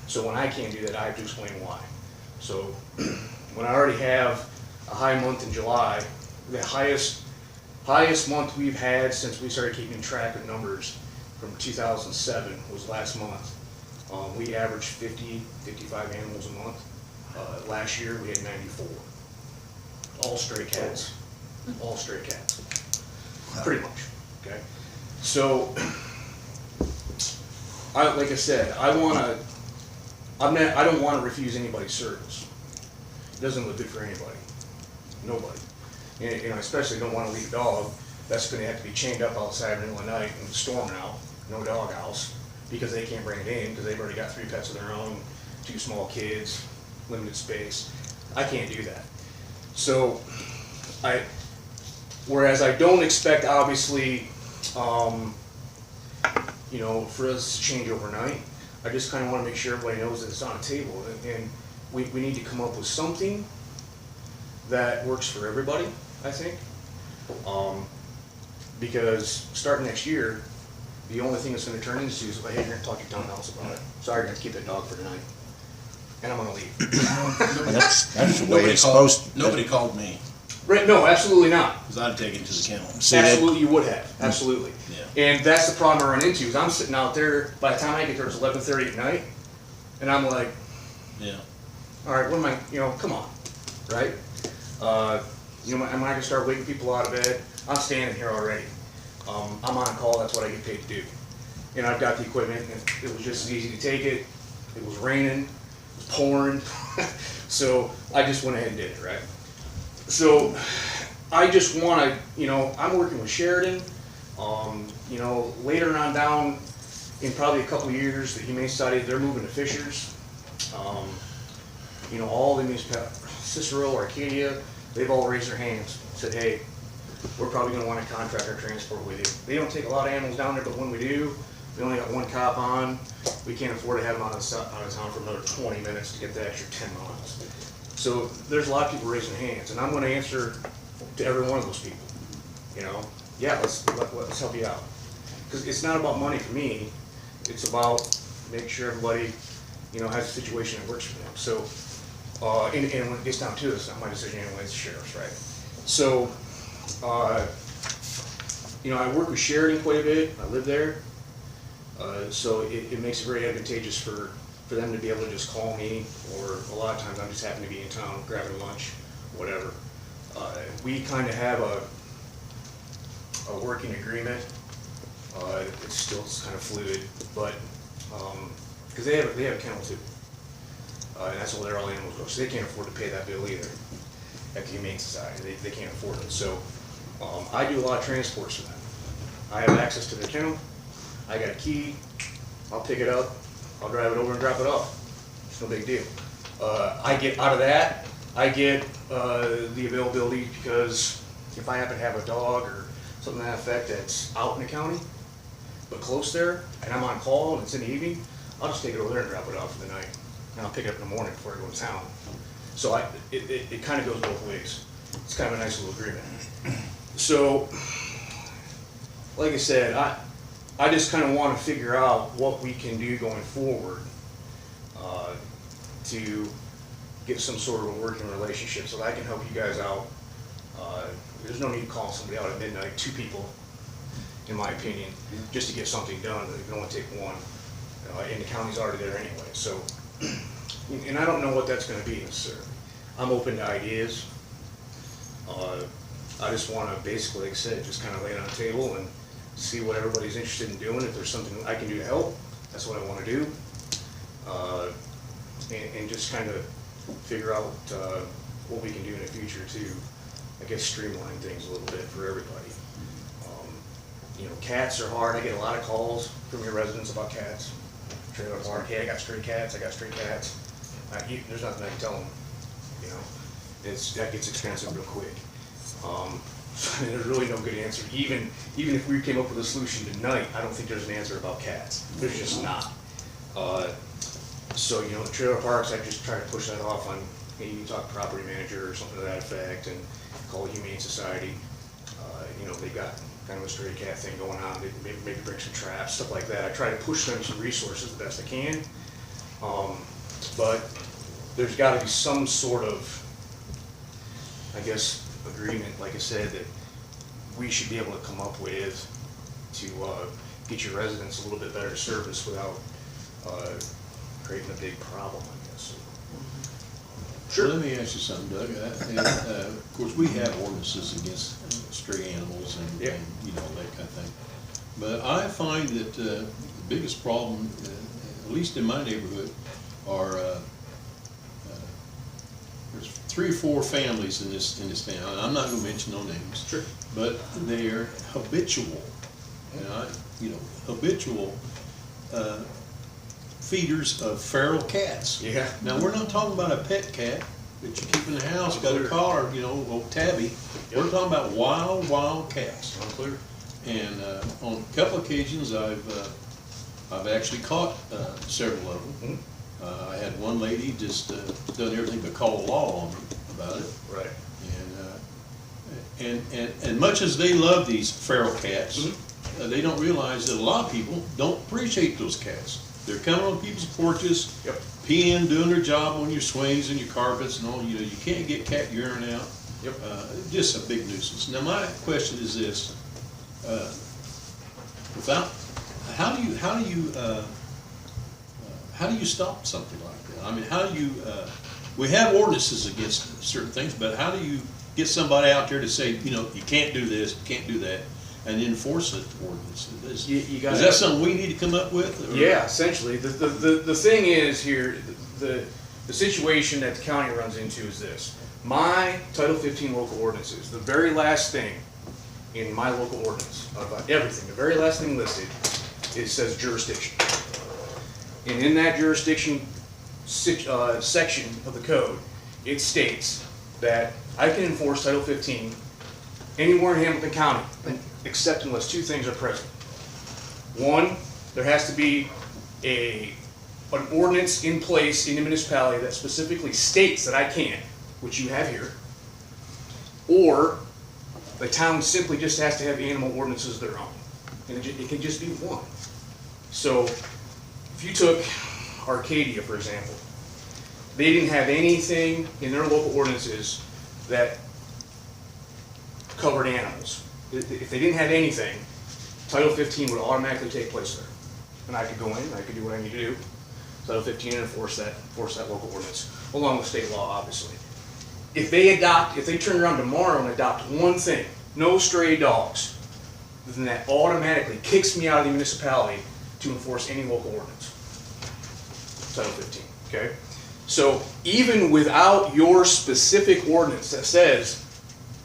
So when I can't do that, I have to explain why. So when I already have a high month in July, the highest month we've had since we started keeping track of numbers from 2007 was last month. We averaged 50, 55 animals a month. Last year we had 94. All stray cats. All stray cats. Pretty much. Okay. So, like I said, I don't want to refuse anybody's service. It doesn't look good for anybody. Nobody. And, you know, I especially don't want to leave a dog that's going to have to be chained up outside in the middle of the night in the storm now, no dog house, because they can't bring it in because they've already got 3 pets of their own, 2 small kids, limited space. I can't do that. So, whereas I don't expect, obviously, you know, for us to change overnight, I just kind of want to make sure everybody knows that it's on the table, and we need to come up with something that works for everybody, I think. Because starting next year, the only thing it's going to turn into is, hey, you're going to talk to your townhouse about it. Sorry, you're going to keep that dog for tonight. And I'm going to leave. That's the way it's supposed to. Nobody called me, Right, no, absolutely not. because I'd take it to the kennel. Absolutely, you would have. Absolutely. Yeah. And that's the problem I run into, is I'm sitting out there, by the time I get there, it's 11:30 at night, and I'm like, Yeah. all right, what am I, you know, come on, right? You know, am I gonna start waking people out of bed? I'm standing here already. I'm on call, that's what I get paid to do. And I've got the equipment, and it was just as easy to take it. It was raining, it was pouring, so I just went ahead and did it, right? So I just wanna, you know, I'm working with Sheridan. You know, later on down, in probably a couple of years, the Humane Society, they're moving to Fishers. You know, all the municipalities, Cicero, Arcadia, they've all raised their hands, said, hey, we're probably going to want to contract our transport with you. They don't take a lot of animals down there, but when we do, we only got one cop on, we can't afford to have him out of town for another 20 minutes to get the extra 10 miles. So there's a lot of people raising hands, and I'm gonna answer to every one of those people, you know? Yeah, let's help you out. Because it's not about money for me, it's about making sure everybody, you know, has a situation that works for them. So, and when it gets down to it, it's not my decision anyway, it's the sheriff's, right? So, you know, I work with Sheridan quite a bit, I live there, so it makes it very advantageous for them to be able to just call me, or a lot of times I'm just happen to be in town, grabbing lunch, whatever. We kind of have a working agreement. It's still kind of fluid, but, because they have a kennel too. And that's where all animals go, so they can't afford to pay that bill either at the Humane Society. They can't afford it. So I do a lot of transports for them. I have access to their kennel. I got a key. I'll pick it up. I'll drive it over and drop it off. It's no big deal. I get out of that, I get the availability, because if I happen to have a dog or something to that effect that's out in the county, but close there, and I'm on call and it's in the evening, I'll just take it over there and drop it off for the night. And I'll pick it up in the morning before I go to town. So it kind of goes both ways. It's kind of a nice little agreement. So, like I said, I just kind of want to figure out what we can do going forward to get some sort of a working relationship so that I can help you guys out. There's no need to call somebody out at midnight, 2 people, in my opinion, just to get something done. It can only take one, and the county's already there anyway. So, and I don't know what that's going to be necessarily. I'm open to ideas. I just want to basically, like I said, just kind of lay it on the table and see what everybody's interested in doing. If there's something I can do to help, that's what I want to do. And just kind of figure out what we can do in the future to, I guess, streamline things a little bit for everybody. You know, cats are hard. I get a lot of calls from your residents about cats. Trailer park, hey, I got stray cats. There's nothing I can tell them. You know, that gets expensive real quick. There's really no good answer. Even if we came up with a solution tonight, I don't think there's an answer about cats. There's just not. So, you know, the trailer parks, I just try to push that off on, maybe you talk property manager or something to that effect, and call the Humane Society. You know, they've got kind of a stray cat thing going on. They maybe bring some traps, stuff like that. I try to push them some resources the best I can. But there's got to be some sort of, I guess, agreement, like I said, that we should be able to come up with to get your residents a little bit better service without creating a big problem, I guess. Sure. Let me ask you something, Doug. Of course, we have ordinances against stray animals and you know, that kind of thing. But I find that the biggest problem, at least in my neighborhood, are there's 3 or 4 families in this town, and I'm not going to mention no names. Sure. But they're habitual, habitual feeders of feral cats. Yeah. Now, we're not talking about a pet cat that you keep in the house, got a collar, old tabby. Yep. We're talking about wild cats. Unclear. And on a couple occasions, I've actually caught several of them. Mm-hmm. I had one lady just done everything but call the law on me about it. Right. And much as they love these feral cats, Mm-hmm. they don't realize that a lot of people don't appreciate those cats. They're coming on people's porches, Yep. peeing, doing their job on your swings and your carpets and all. You can't get cat urine out. Yep. Just a big nuisance. Now, my question is this: how do you stop something like that? I mean, how do you? We have ordinances against certain things, but how do you get somebody out there to say, you can't do this, you can't do that, and enforce it ordinance? Is that something we need to come up with? Or? Yeah, essentially. The thing is here, the situation that the county runs into is this. My Title 15 local ordinances, the very last thing in my local ordinance, about everything, the very last thing listed, it says jurisdiction. And in that jurisdiction section of the code, it states that I can enforce Title 15 anywhere in Hamilton County, except unless 2 things are present. 1, There has to be an ordinance in place in the municipality that specifically states that I can, which you have here, or the town simply just has to have animal ordinances of their own, and it can just be one. So, if you took Arcadia, for example, they didn't have anything in their local ordinances that covered animals. If they didn't have anything, Title 15 would automatically take place there. And I could go in, I could do what I need to do, Title 15, and enforce that local ordinance, along with state law, obviously. If they turn around tomorrow and adopt one thing, no stray dogs, then that automatically kicks me out of the municipality to enforce any local ordinance. Title 15, okay? So even without your specific ordinance that says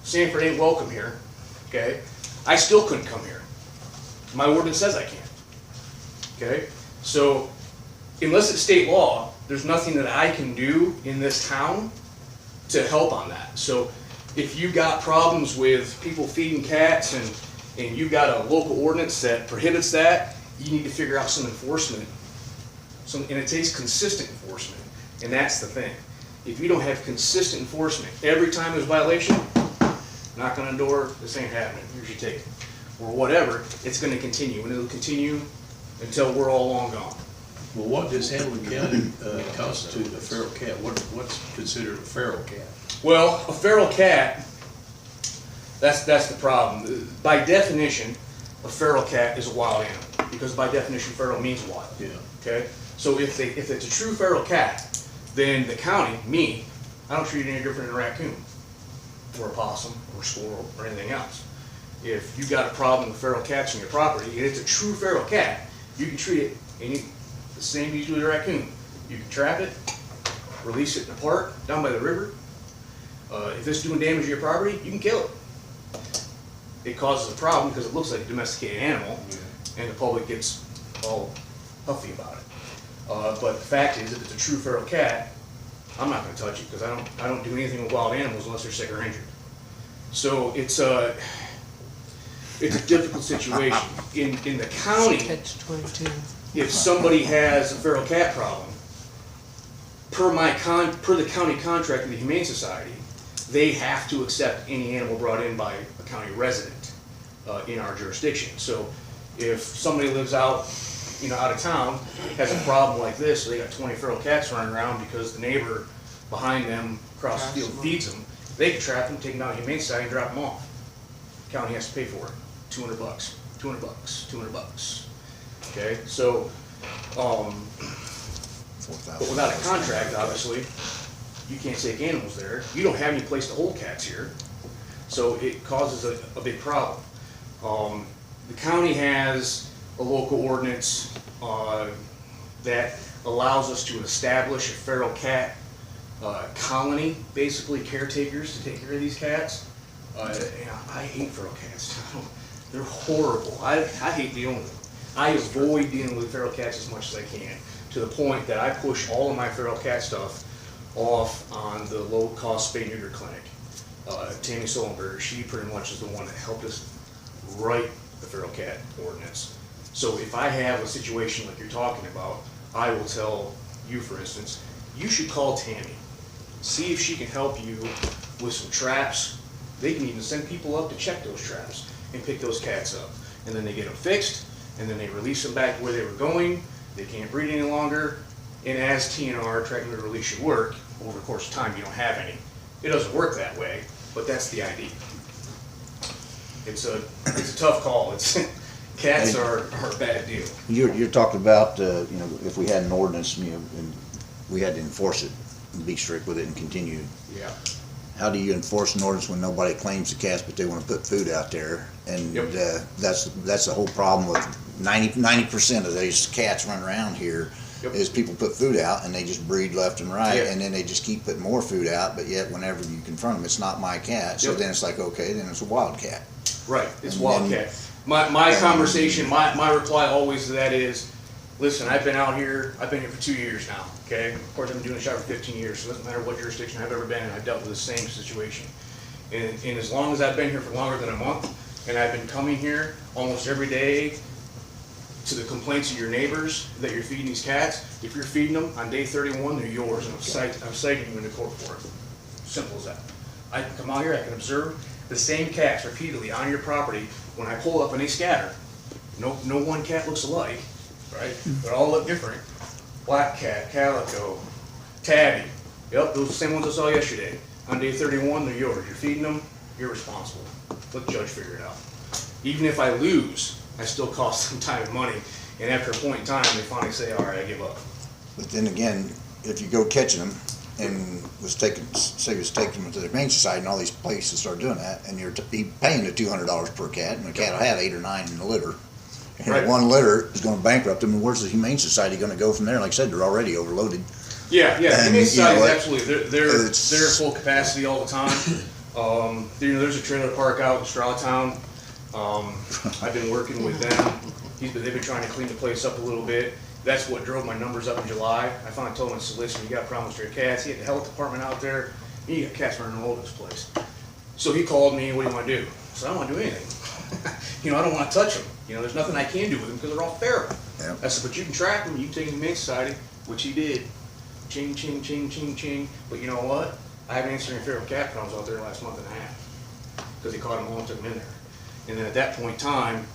Sanford ain't welcome here, okay, I still couldn't come here. My ordinance says I can't, okay? So unless it's state law, there's nothing that I can do in this town to help on that. So if you got problems with people feeding cats and you got a local ordinance that prohibits that, you need to figure out some enforcement. And it takes consistent enforcement, and that's the thing. If you don't have consistent enforcement, every time there's a violation, knock on the door, this ain't happening, here's your ticket. Or whatever, it's gonna continue, and it'll continue until we're all long gone. Well, what does Hamilton County constitute a feral cat? What's considered a feral cat? Well, a feral cat, that's the problem. By definition, a feral cat is a wild animal, because by definition, feral means wild. Yeah. Okay? So if it's a true feral cat, then the county, me, I don't treat it any different than a raccoon, or a possum, or a squirrel, or anything else. If you got a problem with feral cats on your property, and it's a true feral cat, you can treat it the same as you do with a raccoon. You can trap it, release it in a park down by the river. If it's doing damage to your property, you can kill it. It causes a problem because it looks like a domesticated animal, and the public gets all huffy about it. But the fact is, if it's a true feral cat, I'm not going to touch it because I don't do anything with wild animals unless they're sick or injured. So it's a difficult situation. In the county, Catch 22. if somebody has a feral cat problem, per the county contract of the Humane Society, they have to accept any animal brought in by a county resident in our jurisdiction. So if somebody lives out of town, has a problem like this, so they got 20 feral cats running around because the neighbor behind them across the field feeds them, they can trap them, take them out of the Humane Society and drop them off. The county has to pay for it. $200, $200, $200. Okay, so, but without a contract, obviously, you can't take animals there. You don't have any place to hold cats here, so it causes a big problem. The county has a local ordinance that allows us to establish a feral cat colony, basically caretakers to take care of these cats. And I hate feral cats. They're horrible. I hate dealing with them. I avoid dealing with feral cats as much as I can, to the point that I push all of my feral cat stuff off on the low-cost spay-neuter clinic. Tammy Solenberger, she pretty much is the one that helped us write the feral cat ordinance. So if I have a situation like you're talking about, I will tell you, for instance, you should call Tammy. See if she can help you with some traps. They can even send people up to check those traps and pick those cats up. And then they get them fixed, and then they release them back where they were going. They can't breed any longer. And as TNR, track and release, should work, over the course of time you don't have any. It doesn't work that way, but that's the idea. It's a tough call. Cats are a bad deal. You're talking about, if we had an ordinance, and we had to enforce it, and be strict with it and continue. Yeah. How do you enforce an ordinance when nobody claims the cats, but they want to put food out there? And that's the whole problem with 90% of these cats running around here. Yep. Is people put food out and they just breed left and right, Yep. and then they just keep putting more food out, but yet whenever you confront them, it's not my cat. So Yep. then it's like, okay, then it's a wild cat. Right, it's And wildcat. My conversation, my reply always to that is, listen, I've been out here, I've been here for 2 years now, okay? Of course, I've been doing this job for 15 years, so it doesn't matter what jurisdiction I've ever been in, I've dealt with the same situation. And as long as I've been here for longer than a month, and I've been coming here almost every day to the complaints of your neighbors that you're feeding these cats, if you're feeding them on day 31, they're yours, and I'm citing you into court for it. Simple as that. I can come out here, I can observe the same cats repeatedly on your property. When I pull up and they scatter, no one cat looks alike, right? They all look different. Black cat, calico, tabby. Yep, those are the same ones I saw yesterday. On day 31, they're yours. You're feeding them, you're responsible. Let the judge figure it out. Even if I lose, I still cost them time and money. And after a point in time, they finally say, all right, I give up. But then again, if you go catching them and say he was taking them to the Humane Society and all these places start doing that, and you're paying the $200 per cat, and the cat will have 8 or 9 in the litter. And Right. one litter is gonna bankrupt them, and where's the Humane Society gonna go from there? Like I said, they're already overloaded. Yeah, And, Humane Society you is know, absolutely, they're at full capacity all the time. There's a trailer park out in Strawtown. I've been working with them. They've been trying to clean the place up a little bit. That's what drove my numbers up in July. I finally told him, I said, listen, you got a problem with stray cats. He had the health department out there. You got cats running all over this place. So he called me, what do you want to do? I said, I don't want to do anything. I don't want to touch them. There's nothing I can do with them because they're all feral. Yep. I said, but you can track them. You can take them to the Humane Society, which he did. Ching, ching, ching, ching, ching. But you know what? I haven't answered any feral cat problems out there the last month and a half because he caught them all and took them in there. And then at that point in time,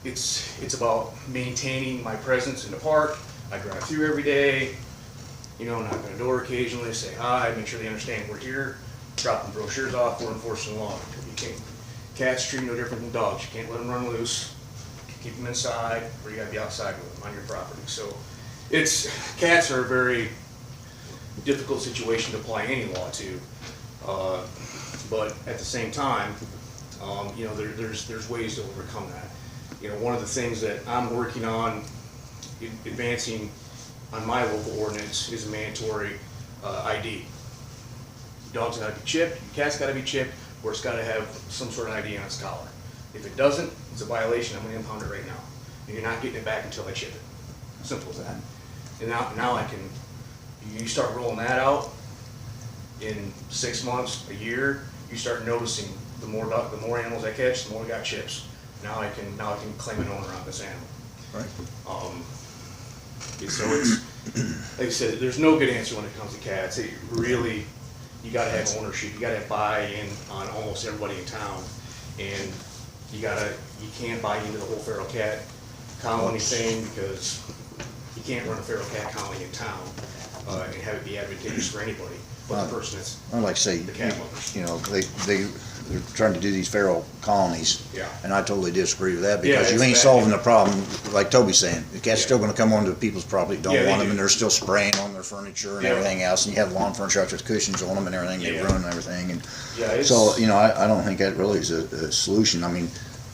it's about maintaining my presence in the park. I drive through every day, knock on the door occasionally, say hi, make sure they understand we're here, dropping brochures off, we're enforcing the law. You can't, cats treat no different than dogs. You can't let them run loose. Keep them inside, or you gotta be outside with them on your property. So cats are a very difficult situation to apply any law to. But at the same time, there's ways to overcome that. One of the things that I'm working on advancing on my local ordinance is a mandatory ID. Dog's gotta be chipped, cat's gotta be chipped, or it's gotta have some sort of ID on its collar. If it doesn't, it's a violation. I'm gonna impound it right now. And you're not getting it back until I chip it. Simple as that. And now I can, you start rolling that out in 6 months, a year, you start noticing the more animals I catch, the more I got chips. Now I can claim an owner on this animal. Right. So it's, like I said, there's no good answer when it comes to cats. You gotta have ownership, you gotta have buy-in on almost everybody in town. And you can't buy into the whole feral cat colony thing because you can't run a feral cat colony in town and have it be advantageous for anybody but the person that's I'd like to say, the cat lovers. they're trying to do these feral colonies. Yeah. And I totally disagree with that because Yeah, you ain't it's solving bad. the problem, like Toby's saying. The cat's Yeah. still gonna come onto people's property, don't Yeah, they want them, do. and they're still spraying on their furniture and Yeah. everything else. And you have lawn furniture out with cushions on them and everything, they Yeah. ruin everything. And Yeah, so, I don't think that really is a solution. I mean,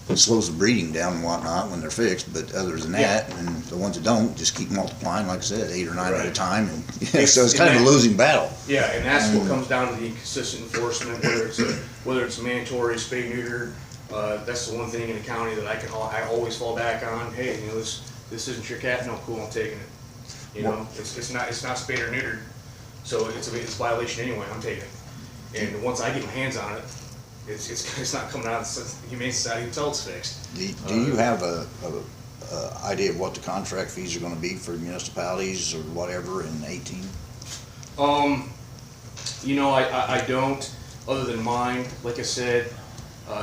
it slows the breeding down and whatnot when they're fixed, but other than that, and the ones that don't, just keep multiplying, like I said, 8 or 9 at a Right. time. And It's- so it's kind of a and that- losing battle. Yeah, and that's what comes down to the inconsistent enforcement, whether it's mandatory, spay, neuter. That's the one thing in the county that I always fall back on. Hey, this isn't your cat? No, cool, I'm taking it. It's not spayed or neutered, so it's a violation anyway. I'm taking it. And once I get my hands on it, it's not coming out of the Humane Society until it's fixed. Do you have a idea of what the contract fees are gonna be for municipalities or whatever in 18? I don't, other than mine. Like I said,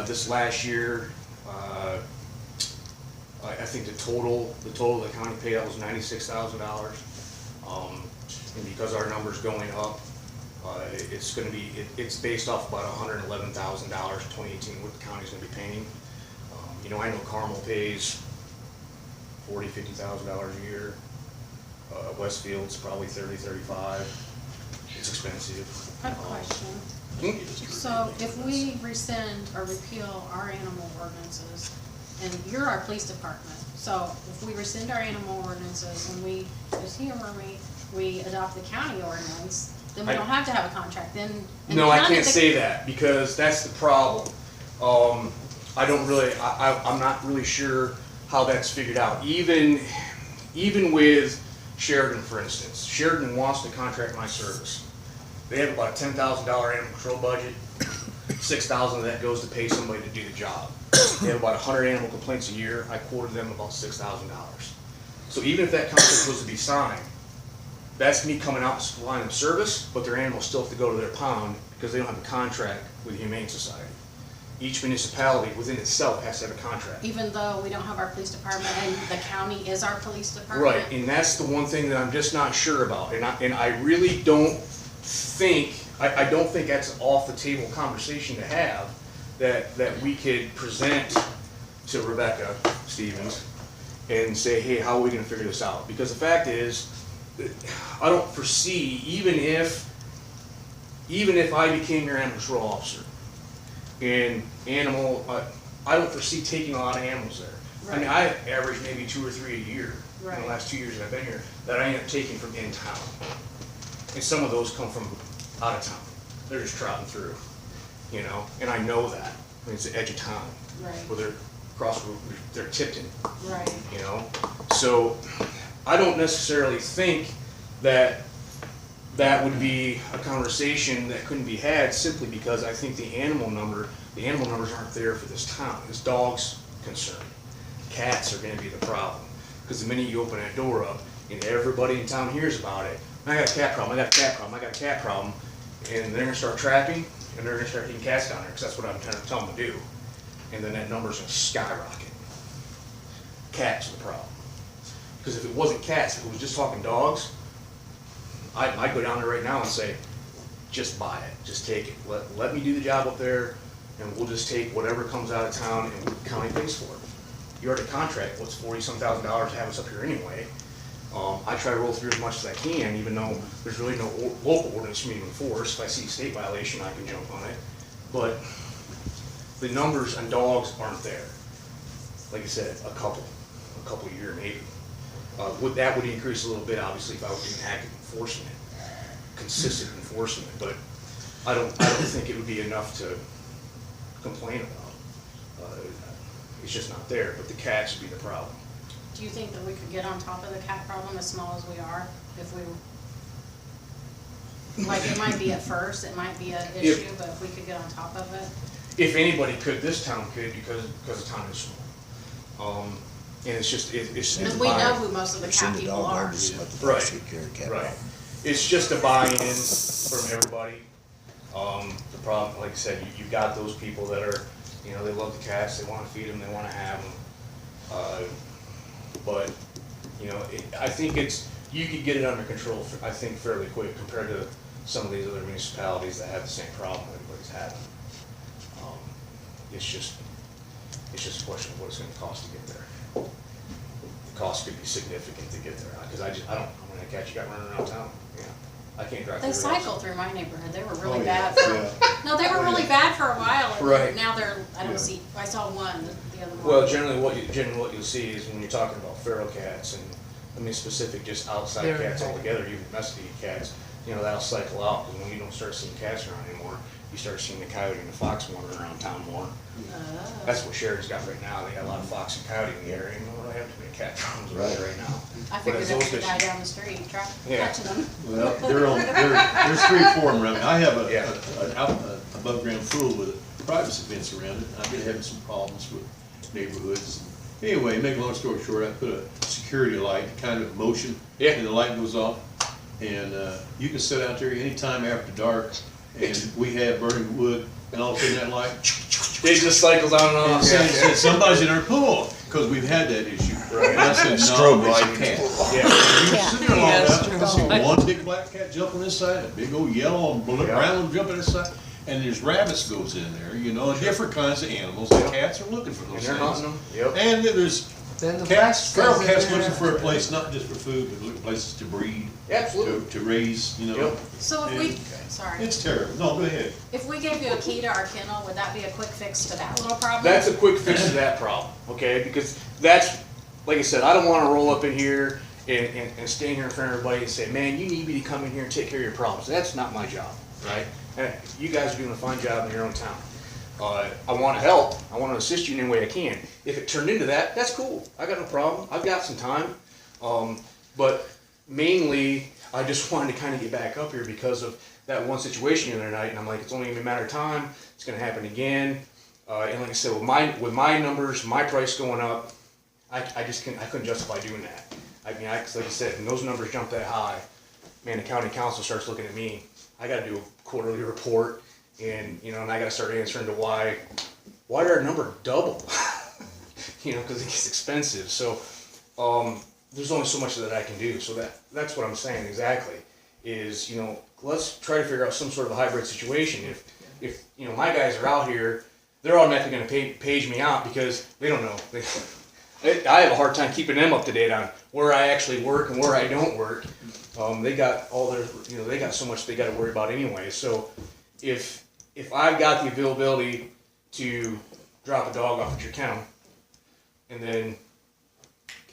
this last year, I think the total the county paid out was $96,000. And because our number's going up, it's based off about $111,000 in 2018 what the county's gonna be paying. I know Carmel pays $40,000-$50,000 a year. Westfield's probably 30-35. It's expensive. I have a question. So if we rescind or repeal our animal ordinances, and you're our police department, so if we rescind our animal ordinances and we, just humor me, we adopt the county ordinance, then we don't have to have a contract, then. No, I can't say that because that's the problem. I'm not really sure how that's figured out. Even with Sheridan, for instance, Sheridan wants to contract my service. They have about a $10,000 animal control budget. $6,000 of that goes to pay somebody to do the job. They have about 100 animal complaints a year. I quoted them about $6,000. So even if that contract was to be signed, that's me coming out and supplying them service, but their animals still have to go to their pound because they don't have a contract with the Humane Society. Each municipality within itself has to have a contract. Even though we don't have our police department and the county is our police department? Right, and that's the one thing that I'm just not sure about, and I really don't think, I don't think that's an off the table conversation to have, that we could present to Rebecca Stevens and say, hey, how are we gonna figure this out? Because the fact is, I don't foresee, even if I became your animal control officer, and I don't foresee taking a lot of animals there. I mean, I average maybe 2 or 3 a year in the last 2 years that I've been here that I end up taking from in town. And some of those come from out of town. They're just trotting through, you know, and I know that. I mean, it's the edge of town. Right. Where they're Tipton. Right. You know? So I don't necessarily think that would be a conversation that couldn't be had simply because I think the animal numbers aren't there for this town. This dog's concern. Cats are gonna be the problem. Because the minute you open that door up and everybody in town hears about it, I got a cat problem, I got a cat problem, I got a cat problem, and they're gonna start trapping and they're gonna start taking cats down there because that's what I'm trying to tell them to do. And then that number's gonna skyrocket. Cats are the problem. Because if it wasn't cats, if it was just talking dogs, I'd go down there right now and say, just buy it, just take it. Let me do the job up there, and we'll just take whatever comes out of town and the county pays for it. You already contract, what's $40-some thousand to have us up here anyway. I try to roll through as much as I can, even though there's really no local ordinance for me to enforce. If I see a state violation, I can jump on it. But the numbers on dogs aren't there. Like I said, a couple a year maybe. That would increase a little bit, obviously, if I was doing active enforcement, consistent enforcement. But I don't think it would be enough to complain about. It's just not there. But the cats would be the problem. Do you think that we could get on top of the cat problem as small as we are, if we, like, it might be at first, it might be an issue, but if we could get on top of it? If anybody could, this town could, because the town is small. And it's just, it's Because we know who most of the cat people are. Right. It's just a buy-in from everybody. The problem, like I said, you've got those people that are, you know, they love the cats, they wanna feed them, they wanna have them. But, you know, I think you could get it under control, I think, fairly quick compared to some of these other municipalities that have the same problem everybody's having. It's just a question of what it's gonna cost to get there. The cost could be significant to get there, because I don't know how many cats you got running around town. Yeah, I can't drive through. They cycled through my neighborhood, they were really yeah. bad for, no, they were really bad for a while, and Right. now they're, I don't Yeah. see, I saw one, the other one. Well, generally what you'll see is when you're talking about feral cats, and I mean specific, just outside They're cats okay. altogether, even domesticated cats, you know, that'll cycle out, because when you don't start seeing cats around anymore, you start seeing the coyote and the fox wandering around town more. That's what Sheridan's got right now. They got a lot of fox and coyote in the area, and we don't have too many cat problems around there right now. I But figured as there those was a guy fish- down the street Yeah. catching them. Well, there's 3 or 4 of them around. I have Yeah. an above ground pool with a privacy fence around it. I've been having some problems with neighborhoods. Anyway, make a long story short, I put a security light kind of motion, Yeah. and the light goes off. And you can sit out there anytime after dark, and we have burning wood, and all of a sudden that light, It just cycles on and and off. said, somebody's in our pool, because we've had that issue. Right. And I said, no, Strobe it's a light. cat. Yeah. You sit there long Yeah, enough, strobe I see light. one big black cat jump on this side, a big old yellow and Yeah. brown one jump on this side, and there's rabbits goes in there, you know, different kinds of animals. The cats are looking for And those they're hunting things. them. Yep. And then there's Then the cats, black feral goes in cats there looking for a after. place, not just for food, but looking places to breed, Absolutely. to raise, you know. Yep. So if we, sorry, It's terrible. No, go ahead. if we gave you a key to our kennel, would that be a quick fix to that little problem? That's a quick fix to that problem, okay? Because that's, like I said, I don't wanna roll up in here and stand here in front of everybody and say, man, you need me to come in here and take care of your problems. That's not my job, right? You guys are doing a fine job in your own town. I wanna help, I wanna assist you in any way I can. If it turned into that, that's cool, I got no problem, I've got some time. But mainly, I just wanted to kinda get back up here because of that one situation the other night, and I'm like, it's only gonna be a matter of time, it's gonna happen again. And like I said, with my numbers, my price going up, I couldn't justify doing that. I mean, like I said, when those numbers jump that high, man, the county council starts looking at me. I gotta do a quarterly report, and, you know, and I gotta start answering to why did our number double? You know, because it gets expensive. So, there's only so much that I can do. So that's what I'm saying exactly, is, you know, let's try to figure out some sort of a hybrid situation. If you know, my guys are out here, they're automatically gonna page me out because they don't know. I have a hard time keeping them up to date on where I actually work and where I don't work. They got all their, you know, they got so much they got to worry about anyway. So if I've got the availability to drop a dog off at your kennel, and then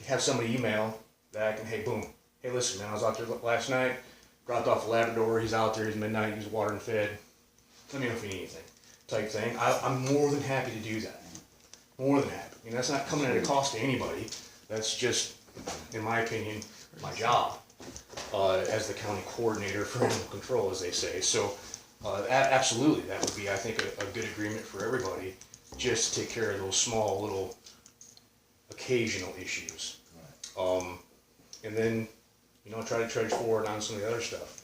have somebody email that I can, hey, boom, hey, listen, man, I was out there last night, dropped off a Labrador, he's out there, he's midnight, he's watered and fed. Let me know if you need anything, type thing. I'm more than happy to do that. More than happy. I mean, that's not coming at a cost to anybody. That's just, in my opinion, my job as the county coordinator for animal control, as they say. So, absolutely, that would be, I think, a good agreement for everybody, just to take care of those small little occasional issues. And then, you know, try to trudge forward on some of the other stuff.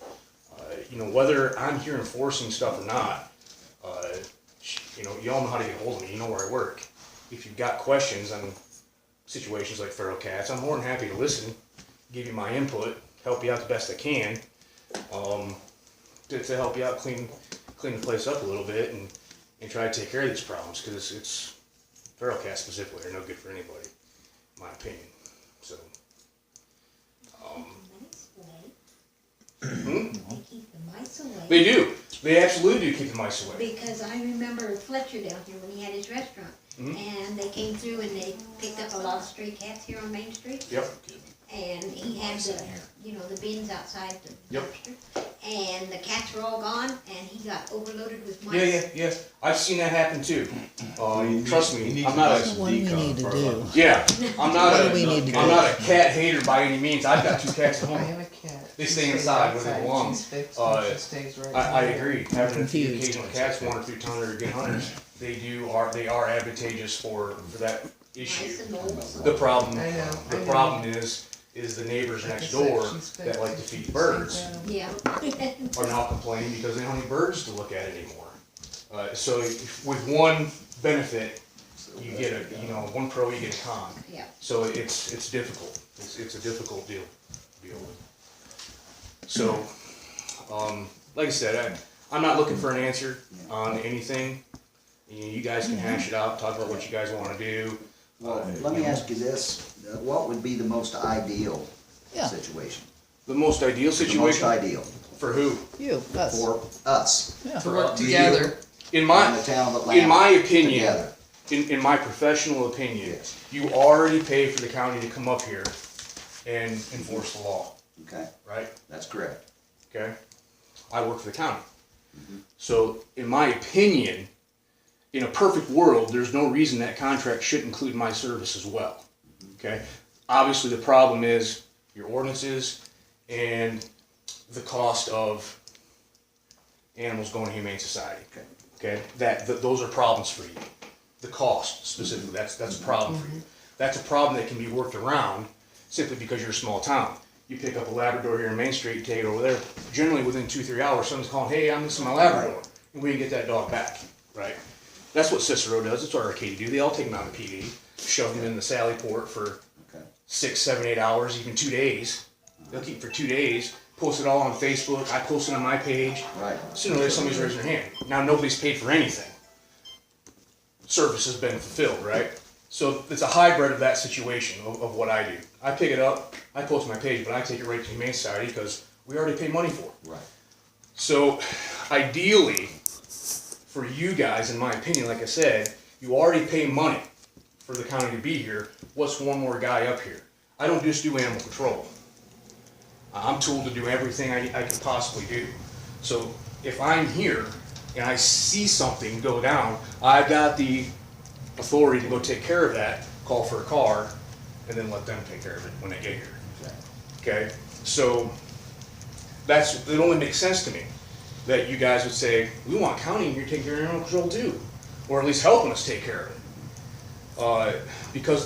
You know, whether I'm here enforcing stuff or not, you know, you all know how to get hold of me. You know where I work. If you've got questions on situations like feral cats, I'm more than happy to listen, give you my input, help you out the best I can, to help you out, clean the place up a little bit, and try to take care of these problems, because it's feral cats specifically are no good for anybody, in my opinion. So, They keep the mice away. they do. They absolutely do keep the mice away. Because I remember Fletcher down here when he had his restaurant, and they came through and they picked up a lot of stray cats here on Main Street. Yep. And he had the, you know, the bins outside the Yep. dumpster, and the cats were all gone, and he got overloaded with mice. Yeah. I've seen that happen too. Trust me, I'm not a What do we need to do? yeah. I'm not What do we need to I'm do? not a cat hater by any means. I've got 2 cats at I home. have a cat. They She stay stays inside where they outside. belong. She's fixed, she stays right I there. agree. Having a few Confused. occasional cats wander through town that are good hunters, they are advantageous for that issue. Mice and moles. The problem I know, I know. problem is the neighbors next door that like to feed birds Yeah. are now complaining because they don't have any birds to look at anymore. So with one benefit, you get one pro, you get a con. Yeah. So it's difficult. It's a difficult deal to deal with. So, like I said, I'm not looking for an answer on anything. You guys can hash it out, talk about what you guys want to do. Well, let me ask you this, what would be the most ideal Yeah. situation? The most ideal The most situation ideal for who? You, us. for us, Yeah. To work you. together. In in my the town of Atlanta. in my opinion, together. in my professional opinion, Yes. you already pay for the county to come up here and enforce the law, Okay, right? that's correct. Okay? I work for the county. So, in my opinion, in a perfect world, there's no reason that contract should include my service as well. Okay? Obviously, the problem is your ordinances and the cost of animals going to Humane Society. Okay? Those are problems for you. The cost specifically, that's a problem for you. That's a problem that can be worked around simply because you're a small town. You pick up a Labrador here in Main Street, you take it over there. Generally, within 2-3 hours, someone's calling, hey, I'm missing my Labrador. And we can get that dog back, right? That's what Cicero does. That's what Arcadia do. They all take them out of the PD, shove them in the Sally Port for Okay. 6, 7, 8 hours, even 2 days. They'll keep for 2 days, post it all on Facebook. I post it on my page. Right. Sooner or later, somebody's raising their hand. Now, nobody's paid for anything. Service has been fulfilled, right? So it's a hybrid of that situation of what I do. I pick it up, I post my page, but I take it right to Humane Society because we already paid money for it. Right. So ideally, for you guys, in my opinion, like I said, you already pay money for the county to be here. What's one more guy up here? I don't just do animal control. I'm told to do everything I can possibly do. So if I'm here and I see something go down, I've got the authority to go take care of that, call for a car, and then let them take care of it when they get here. Okay? So it only makes sense to me that you guys would say, we want county in here taking care of animal control too. or at least helping us take care of it. Because